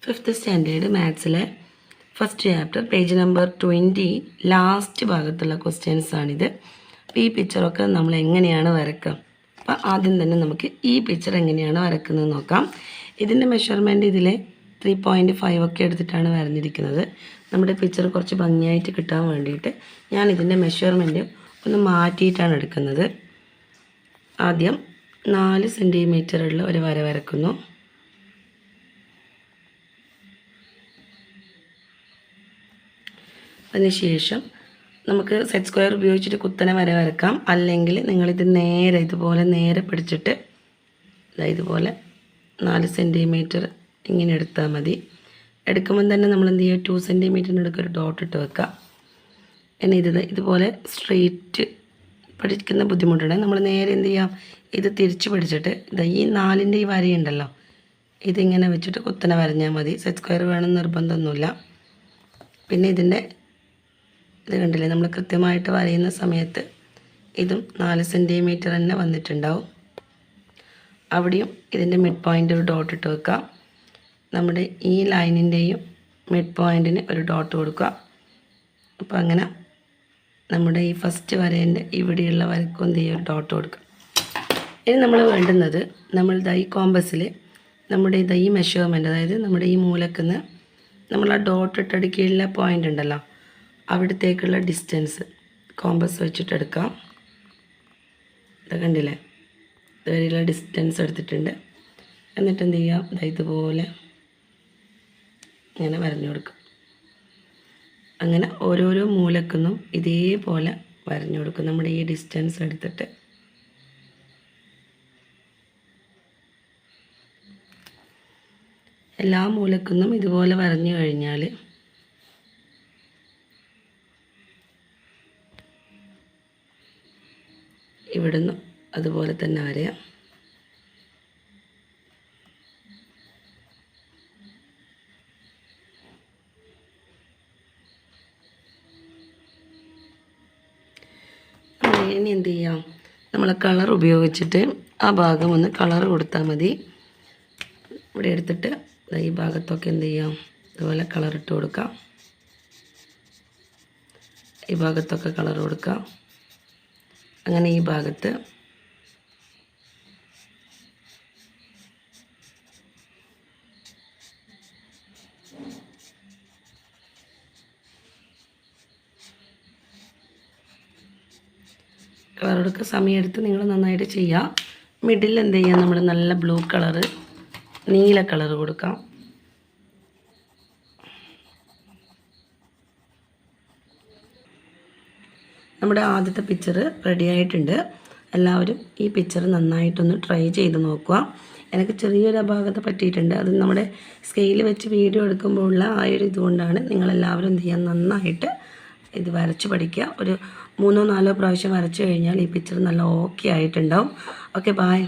5th standard മാത്സിലെ first chapter page number 20 last ഭാഗത്തുള്ള questions ആണിത്. അപ്പോൾ ഈ പിക്ചറൊക്കെ നമ്മൾ എങ്ങനെയാണ് വരക്കുക? അപ്പോൾ ആദ്യം തന്നെ നമുക്ക് ഈ പിക്ചർ എങ്ങനെയാണ് വരക്കുന്നത് നോക്കാം. ഇതിൻ്റെ മെഷർമെൻറ്റ് ഇതിൽ 3.5 ഒക്കെ എടുത്തിട്ടാണ് വരഞ്ഞിരിക്കുന്നത്. നമ്മുടെ പിക്ചർ കുറച്ച് ഭംഗിയായിട്ട് കിട്ടാൻ വേണ്ടിയിട്ട് ഞാൻ ഇതിൻ്റെ മെഷർമെൻറ്റ് ഒന്ന് മാറ്റിയിട്ടാണ് എടുക്കുന്നത്. ആദ്യം 4 സെൻറ്റിമീറ്ററുള്ള ഒരു വര വരക്കുന്നു. അതിനുശേഷം നമുക്ക് സെറ്റ് സ്ക്വയർ ഉപയോഗിച്ചിട്ട് കുത്തനെ വര വരക്കാം. അല്ലെങ്കിൽ നിങ്ങളിത് നേരെ ഇതുപോലെ നേരെ പിടിച്ചിട്ട് ഇതുപോലെ 4 സെൻറ്റിമീറ്റർ ഇങ്ങനെ എടുത്താൽ മതി. എടുക്കുമ്പം തന്നെ നമ്മൾ എന്ത് ചെയ്യുക, 2 സെൻറ്റിമീറ്ററിന് എടുക്കുക, ഒരു ഡോട്ട് ഇട്ട് വെക്കുക. ഇനി ഇതുപോലെ സ്ട്രെയിറ്റ് പഠിക്കുന്ന ബുദ്ധിമുട്ടുണ്ടെങ്കിൽ നമ്മൾ നേരെ എന്ത് ചെയ്യാം, ഇത് തിരിച്ച് പിടിച്ചിട്ട് ഈ 4ൻ്റെ ഈ വരയുണ്ടല്ലോ, ഇതിങ്ങനെ വെച്ചിട്ട് കുത്തനെ വരഞ്ഞാൽ മതി. സെറ്റ് സ്ക്വയർ വേണമെന്ന് നിർബന്ധമൊന്നുമില്ല. പിന്നെ ഇത് കണ്ടില്ലേ, നമ്മൾ കൃത്യമായിട്ട് വരയുന്ന സമയത്ത് ഇതും 4 സെൻറ്റിമീറ്റർ തന്നെ വന്നിട്ടുണ്ടാവും. അവിടെയും ഇതിൻ്റെ മിഡ് പോയിൻ്റ് ഒരു ഡോട്ട് ഇട്ട് വെക്കുക. നമ്മുടെ ഈ ലൈനിൻ്റെയും മിഡ് പോയിൻറ്റിന് ഒരു ഡോട്ട് കൊടുക്കുക. അപ്പോൾ അങ്ങനെ നമ്മുടെ ഈ ഫസ്റ്റ് വരേൻ്റെ ഇവിടെയുള്ള വരക്കും എന്ത് ചെയ്യുക, ഒരു ഡോട്ട് കൊടുക്കുക. ഇനി നമ്മൾ വേണ്ടുന്നത്, നമ്മൾ ഈ കോമ്പസിൽ നമ്മുടെ ഈ മെഷർമെൻറ്റ്, അതായത് നമ്മുടെ ഈ മൂലക്കുന്ന് നമ്മൾ ആ ഡോട്ട് ഇട്ടടിക്കുള്ള പോയിൻ്റ് ഉണ്ടല്ലോ, അവിടത്തേക്കുള്ള ഡിസ്റ്റൻസ് കോമ്പസ് വെച്ചിട്ട് എടുക്കാം. ഇത് കണ്ടില്ലേ, ഇതുവരെയുള്ള ഡിസ്റ്റൻസ് എടുത്തിട്ടുണ്ട്. എന്നിട്ട് എന്ത് ചെയ്യാം, ഇതുപോലെ ഇങ്ങനെ വരഞ്ഞു കൊടുക്കാം. അങ്ങനെ ഓരോരോ മൂലക്കുന്നും ഇതേപോലെ വരഞ്ഞു കൊടുക്കും. നമ്മുടെ ഈ ഡിസ്റ്റൻസ് എടുത്തിട്ട് എല്ലാ മൂലക്കുന്നും ഇതുപോലെ വരഞ്ഞു കഴിഞ്ഞാൽ ഇവിടുന്ന് അതുപോലെ തന്നെ വരയാം. ഇനി എന്ത് ചെയ്യാം, നമ്മൾ കളർ ഉപയോഗിച്ചിട്ട് ആ ഭാഗം ഒന്ന് കളർ കൊടുത്താൽ മതി. ഇവിടെ എടുത്തിട്ട് ഈ ഭാഗത്തൊക്കെ എന്ത് ചെയ്യാം, അതുപോലെ കളർ ഇട്ട് കൊടുക്കാം. ഈ ഭാഗത്തൊക്കെ കളർ കൊടുക്കാം. അങ്ങനെ ഈ ഭാഗത്ത് കളർ കൊടുക്കുക. സമയമെടുത്ത് നിങ്ങൾ നന്നായിട്ട് ചെയ്യുക. മിഡിൽ എന്ത് ചെയ്യുക, നമ്മൾ നല്ല ബ്ലൂ കളറ്, നീല കളർ കൊടുക്കാം. നമ്മുടെ ആദ്യത്തെ പിക്ചർ റെഡി ആയിട്ടുണ്ട്. എല്ലാവരും ഈ പിക്ചർ നന്നായിട്ടൊന്ന് ട്രൈ ചെയ്ത് നോക്കുക. എനിക്ക് ചെറിയൊരു അപാകത പറ്റിയിട്ടുണ്ട്. അത് നമ്മുടെ സ്കെയിൽ വെച്ച് വീഡിയോ എടുക്കുമ്പോഴുള്ള ആ ഒരു ഇതുകൊണ്ടാണ്. നിങ്ങളെല്ലാവരും എന്ത് ചെയ്യാൻ, നന്നായിട്ട് ഇത് വരച്ച് പഠിക്കുക. ഒരു 3-4 പ്രാവശ്യം വരച്ച് കഴിഞ്ഞാൽ ഈ പിക്ചർ നല്ല ഓക്കെ ആയിട്ടുണ്ടാവും. Okay, by.